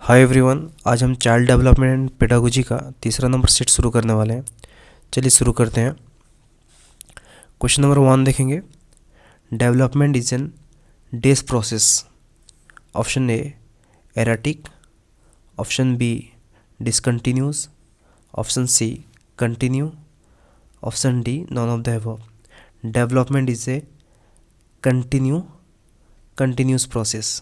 Hi everyone, आज हम child development and pedagogy का तीसरा नंबर सेट शुरू करने वाले हैं। चलिए शुरू करते हैं। क्वेश्चन नंबर 1 देखेंगे। Development is an days process. Option A erratic, option B discontinuous, option C continue, option D none of the above. Development is a continuous process.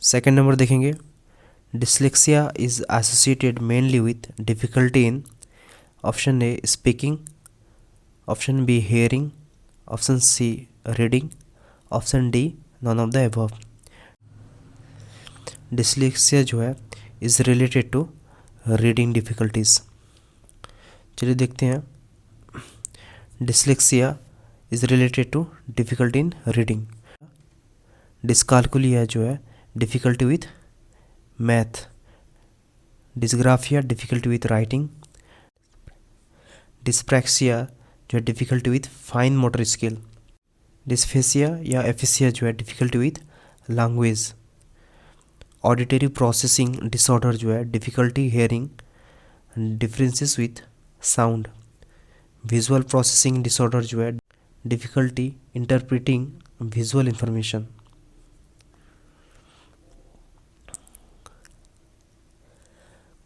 Second number देखेंगे। Dyslexia is associated mainly with difficulty in option A speaking, option B hearing, option C reading, option D none of the above. Dyslexia जो है is related to reading difficulties. चलिए देखते हैं। Dyslexia is related to difficulty in reading. Dyscalculia जो है difficulty with math. Dysgraphia difficulty with writing. Dyspraxia जो है difficulty with fine motor skill. Dysphasia या एफिसिया जो है difficulty with language. Auditory processing disorder जो है difficulty hearing differences with sound. Visual processing disorder जो है difficulty interpreting visual information.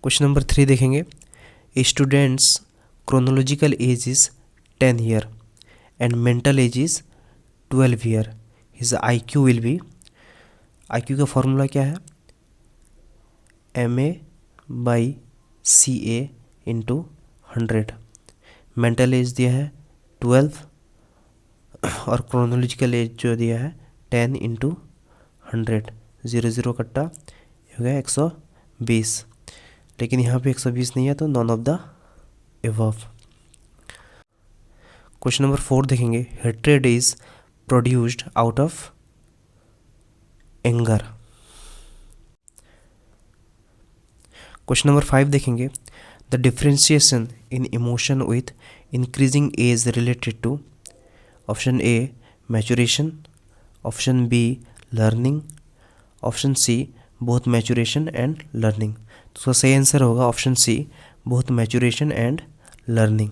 Question number 3 देखेंगे। Students chronological age is 10 year and mental age is 12 year. His IQ will be. IQ का formula क्या है? MA/CA into 100। Mental as दिया है 12 और chronological age जो दिया है 10 इंटू 100। 0 कट्टा हो गया 120, लेकिन यहाँ पे 120 नहीं है तो none of the above. Question number 4 देखेंगे। Hatred is produced out of anger. Question number 5 देखेंगे। The differentiation in emotion with increasing age related to option A maturation, option B learning, option C both maturation and learning. तो उसका सही answer होगा option C both maturation and learning.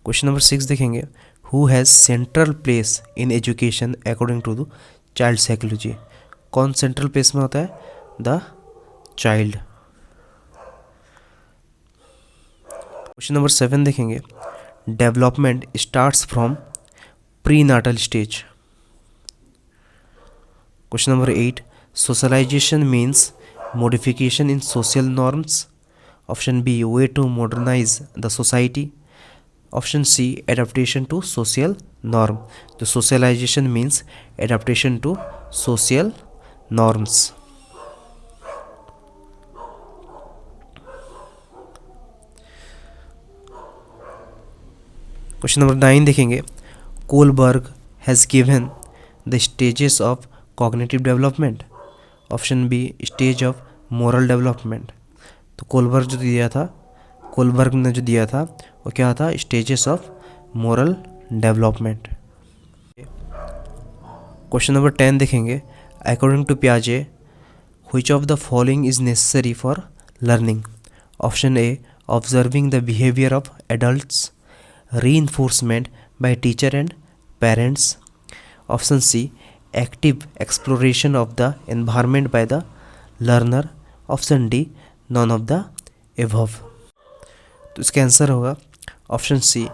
Question number 6 देखेंगे। Who has central place in education according to the child psychology. कौन central place में होता है? The child. Question number 7 देखेंगे। Development starts from pre natal stage. Question number 8। Socialization means modification in social norms. Option B way to modernize the society. Option C adaptation to social norm. The socialization means adaptation to social norms. Question number 9 देखेंगे। Kohlberg has given the stages of cognitive development. Option B stage of moral development. तो Kohlberg ने जो दिया था वो क्या था? Stages of moral development. Question number 10 देखेंगे। अकॉर्डिंग टू पियाजे which of the following is necessary for learning. Option A observing the behaviour of adults, reinforcement by teacher and parents, option C active exploration of the environment by the learner, option D none of the above। तो इसका answer होगा option C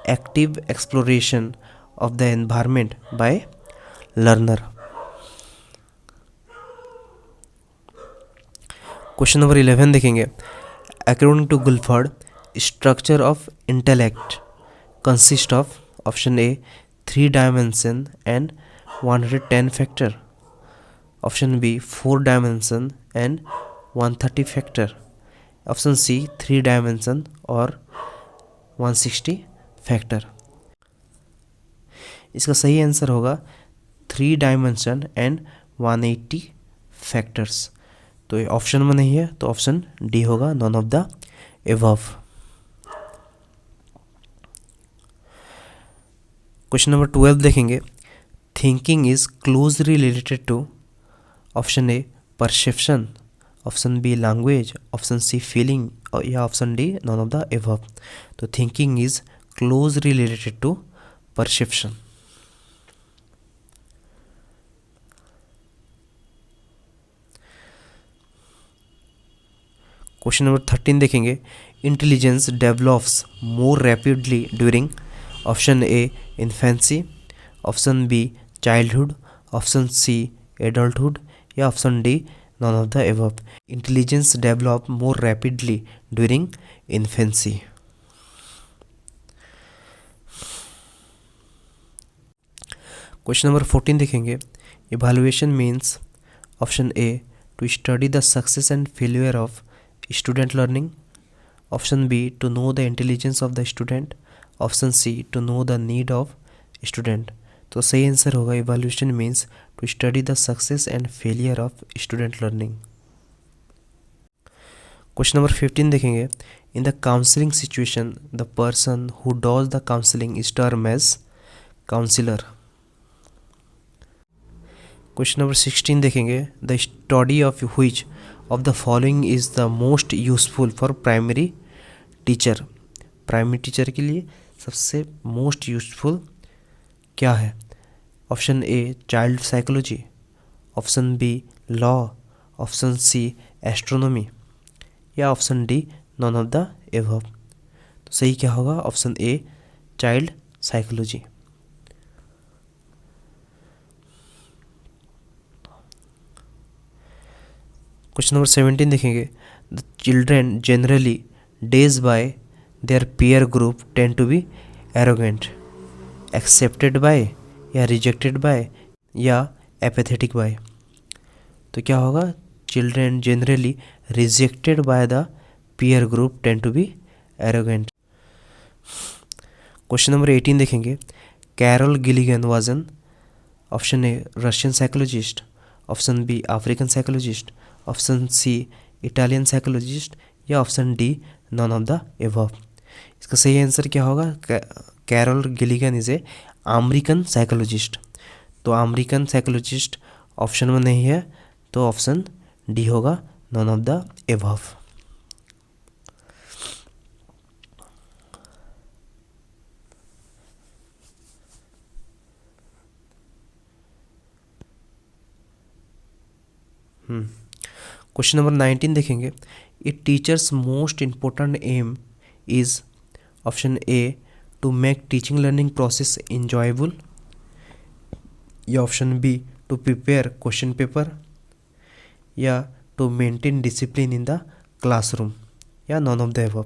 active exploration of the environment by learner. Question number 11 देखेंगे। According to Guilford structure of intellect consist of option A 3 dimension and 110 factor, option B 4 dimension and 130 factor, option C 3 dimension और 160 factor। इसका सही answer होगा 3 dimension and 180 factors। तो ये option में नहीं है तो ऑप्शन डी होगा none of the above। Question number 12 देखेंगे, thinking is closely related to option A perception, option B language, option C feeling या option D none of the above. तो thinking is closely related to perception. Question number 13 देखेंगे, intelligence develops more rapidly during option A infancy, option B childhood, option C adulthood या option D none of the above. Intelligence develop more rapidly during infancy. Question number 14 देखेंगे, evaluation means option A to study the success and failure of student learning, option B to know the intelligence of the student, option C to know the need of student. तो सही answer होगा evaluation means to study the success and failure of student learning. Question number 15 देखेंगे, in the counselling situation the person who does the counselling is term as councillor. Question number 16 देखेंगे, the study of which of the following is the most useful for primary teacher. Primary teacher के लिए सबसे most useful क्या है? Option A child psychology, option B law, option C astronomy या option D none of the above. तो सही क्या होगा? Option A child psychology. Question number 17 देखेंगे, the children generally days by their peer group tend to be arrogant, accepted by या rejected by या apathetic by. तो क्या होगा? Children generally rejected by the peer group tend to be arrogant. Question number 18 देखेंगे, Carol Gilligan was an option A Russian psychologist, option B African psychologist, option C Italian psychologist या option D none of the above. इसका सही answer क्या होगा? Carol Gilligan is a American psychologist. तो American psychologist option में नहीं है, तो ऑप्शन डी होगा none of the above. Question number 19 देखेंगे, a teacher's most important aim is option A to make teaching learning process enjoyable या option B to prepare question paper या to maintain discipline in the classroom या none of the above.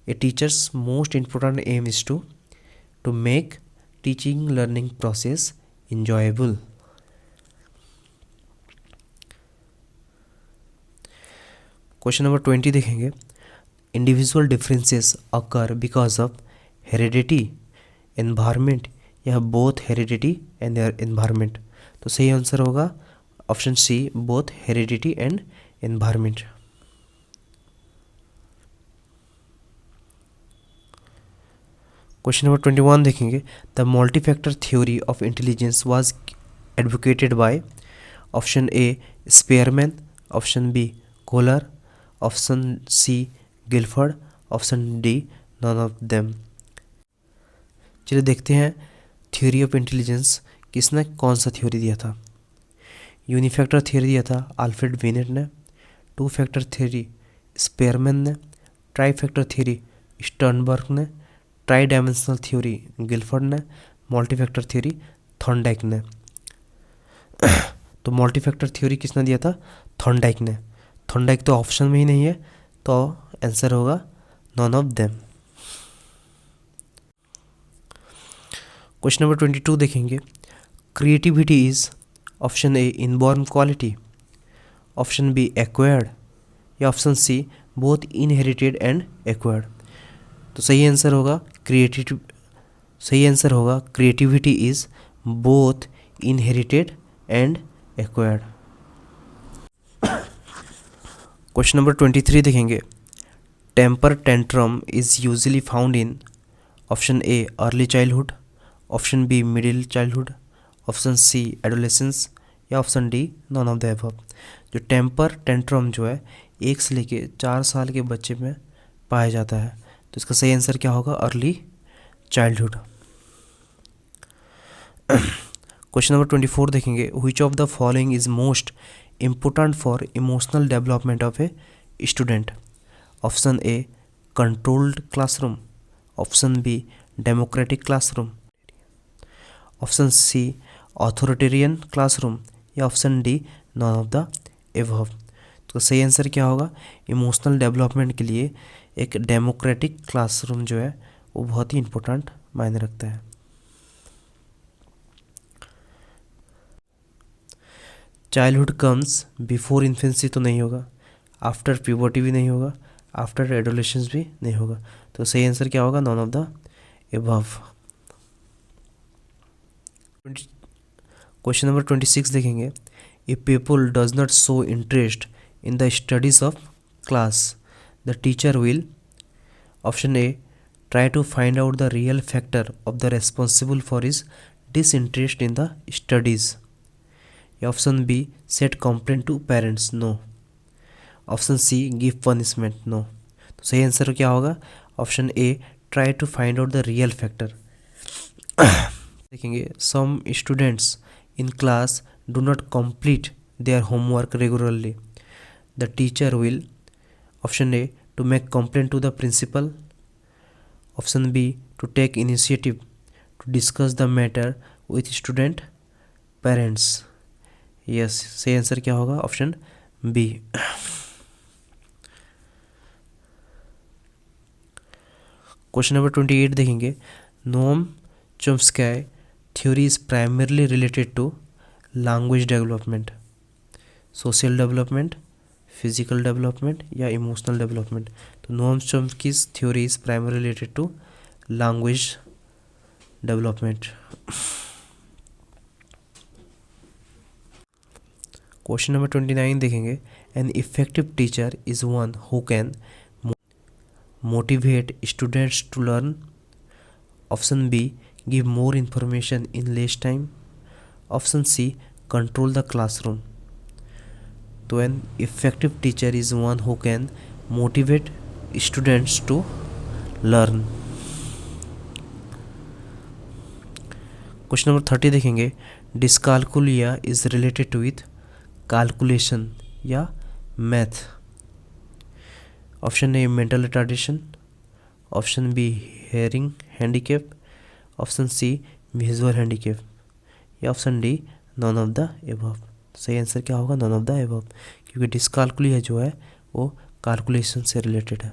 A teacher's most important aim is to make teaching learning process enjoyable. Question number 20 देखेंगे, individual differences occur because of heredity, environment या both heredity and environment. तो सही answer होगा option C both heredity and environment. Question number 21 देखेंगे, the multifactor theory of intelligence was advocated by option A Spearman, option B Kohler, option C Guilford, option D none of them. चलिए देखते हैं theory of intelligence किसने कौन सा theory दिया था। यूनिफैक्टर theory दिया था अल्फ्रेड बिनेट ने, टू फैक्टर थ्योरी स्पेयरमैन ने, ट्राई फैक्टर थ्योरी स्टर्नबर्ग ने, ट्राई डायमेंशनल थ्योरी गिलफर्ड ने, मल्टीफैक्टर थ्योरी थॉर्नडाइक ने। तो मल्टीफैक्टर थ्योरी किसने दिया था? थॉर्नडाइक ने। थॉर्नडाइक तो ऑप्शन में ही नहीं है, तो आंसर होगा none of them. Question number 22 देखेंगे, creativity is option A inborn quality, option B acquired या option C both inherited and acquired. तो सही आंसर होगा creativity is both inherited and acquired. Question number 23 देखेंगे, temper tantrum is usually found in option A early childhood, option B middle childhood, option C adolescence, या option D none of the above. जो temper tantrum जो है 1 से लेके 4 साल के बच्चे में पाया जाता है, तो इसका सही आंसर क्या होगा? Early childhood. क्वेश्चन नंबर 24 देखेंगे, which of the following is most important for emotional development of a student? Option A controlled classroom, option B democratic classroom, option C authoritarian classroom, या option D none of the above. तो सही answer क्या होगा? Emotional development के लिए एक democratic classroom जो है वो बहुत ही इम्पोर्टेंट मायने रखता है। चाइल्डहुड कम्स बिफोर इन्फेंसी तो नहीं होगा, आफ्टर प्यूबर्टी भी नहीं होगा, आफ्टर एडोलेसेंस भी नहीं होगा, तो सही आंसर क्या होगा? None of the above. Question number 26 देखेंगे, if people does not show interest in the studies of class, the teacher will, option A try to find out the real factor of the responsible for his disinterest in the studies, या option B set complaint to parents, no, option C give punishment, no. तो सही answer क्या होगा? Option A try to find out the real factor. देखेंगे, some students in class do not complete their homework regularly, the teacher will, option A to make complaint to the principal, option B to take initiative to discuss the matter with student parents. Yes, सही answer क्या होगा? Option B. Question number 28 देखेंगे, Noam Chomsky theory is primarily related to language development, social development, physical development, या emotional development. तो Noam Chomsky's theory is primarily related to language development. Question number 29 देखेंगे, an effective teacher is one who can motivate students to learn, option B give more information in less time, option C control the classroom. तो an effective teacher is one who can motivate students to learn. Question number 30 देखेंगे, dyscalculia is related with calculation या math, option A mental retardation, option B hearing handicap, option C visual handicap, या option D none of the above. सही answer क्या होगा? None of the above, क्योंकि डिस्कालकुलिया जो है वो कैलकुलेशन से रिलेटेड है।